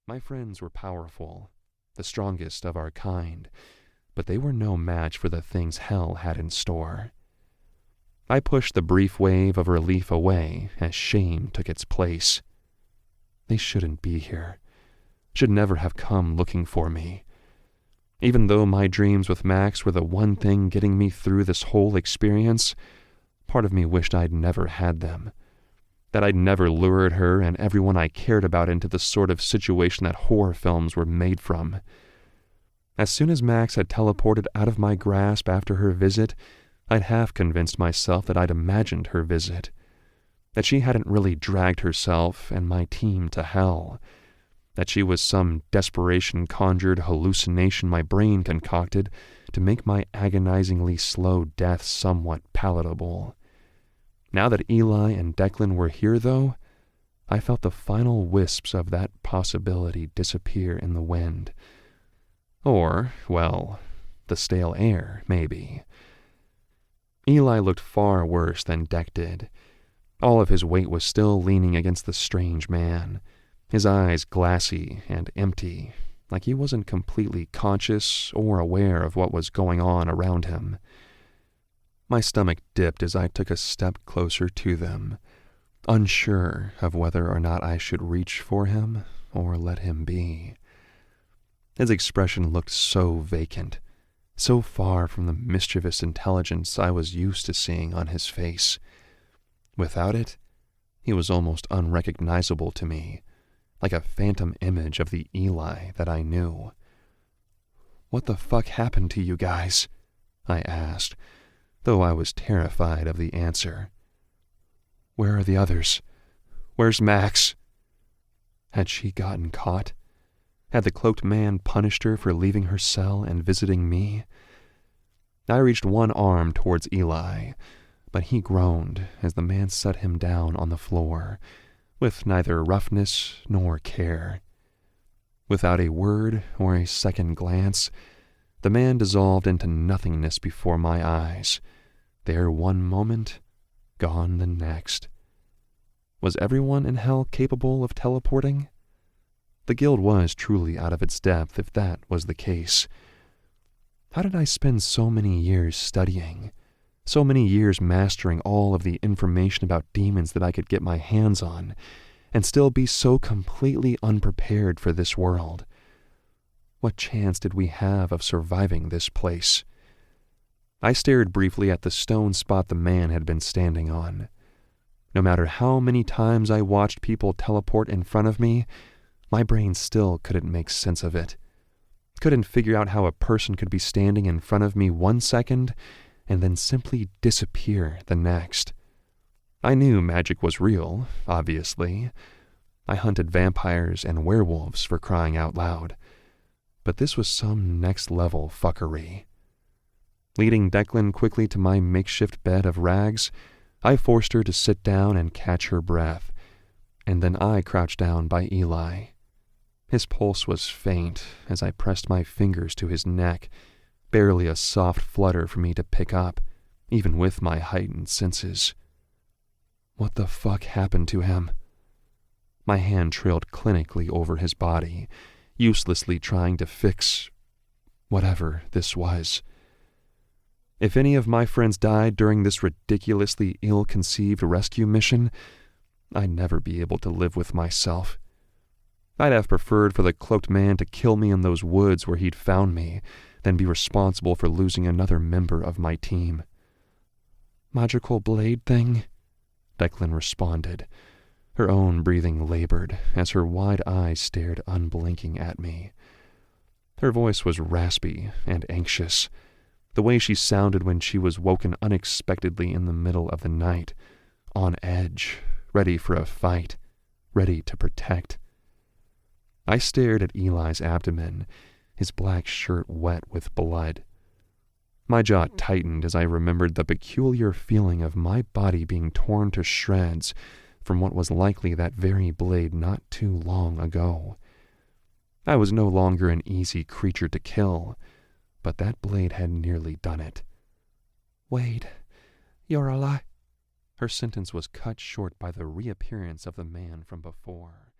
My friends were powerful, the strongest of our kind, but they were no match for the things hell had in store. I pushed the brief wave of relief away as shame took its place. They shouldn't be here, should never have come looking for me. Even though my dreams with Max were the one thing getting me through this whole experience, part of me wished I'd never had them. That I'd never lured her and everyone I cared about into the sort of situation that horror films were made from. As soon as Max had teleported out of my grasp after her visit, I'd half convinced myself that I'd imagined her visit, that she hadn't really dragged herself and my team to hell, that she was some desperation-conjured hallucination my brain concocted to make my agonizingly slow death somewhat palatable. Now that Eli and Declan were here, though, I felt the final wisps of that possibility disappear in the wind. Or, well, the stale air, maybe. Eli looked far worse than Deck did. All of his weight was still leaning against the strange man, his eyes glassy and empty, like he wasn't completely conscious or aware of what was going on around him. My stomach dipped as I took a step closer to them, unsure of whether or not I should reach for him or let him be. His expression looked so vacant, so far from the mischievous intelligence I was used to seeing on his face. Without it, he was almost unrecognizable to me, like a phantom image of the Eli that I knew. "What the fuck happened to you guys?" I asked, though I was terrified of the answer. "Where are the others? Where's Max?" Had she gotten caught? Had the cloaked man punished her for leaving her cell and visiting me? I reached one arm towards Eli, but he groaned as the man set him down on the floor, with neither roughness nor care. Without a word or a second glance, the man dissolved into nothingness before my eyes, there one moment, gone the next. Was everyone in hell capable of teleporting? The guild was truly out of its depth if that was the case. How did I spend so many years studying, so many years mastering all of the information about demons that I could get my hands on, and still be so completely unprepared for this world? What chance did we have of surviving this place? I stared briefly at the stone spot the man had been standing on. No matter how many times I watched people teleport in front of me, my brain still couldn't make sense of it. Couldn't figure out how a person could be standing in front of me one second and then simply disappear the next. I knew magic was real, obviously. I hunted vampires and werewolves for crying out loud. But this was some next-level fuckery. Leading Declan quickly to my makeshift bed of rags, I forced her to sit down and catch her breath, and then I crouched down by Eli. His pulse was faint as I pressed my fingers to his neck, barely a soft flutter for me to pick up, even with my heightened senses. What the fuck happened to him? My hand trailed clinically over his body, uselessly trying to fix whatever this was. If any of my friends died during this ridiculously ill-conceived rescue mission, I'd never be able to live with myself. I'd have preferred for the cloaked man to kill me in those woods where he'd found me than be responsible for losing another member of my team. "Magical blade thing?" Declan responded, her own breathing labored as her wide eyes stared unblinking at me. Her voice was raspy and anxious, the way she sounded when she was woken unexpectedly in the middle of the night, on edge, ready for a fight, ready to protect. I stared at Eli's abdomen, his black shirt wet with blood. My jaw tightened as I remembered the peculiar feeling of my body being torn to shreds from what was likely that very blade not too long ago. I was no longer an easy creature to kill, but that blade had nearly done it. "Wade, you're alive." Her sentence was cut short by the reappearance of the man from before.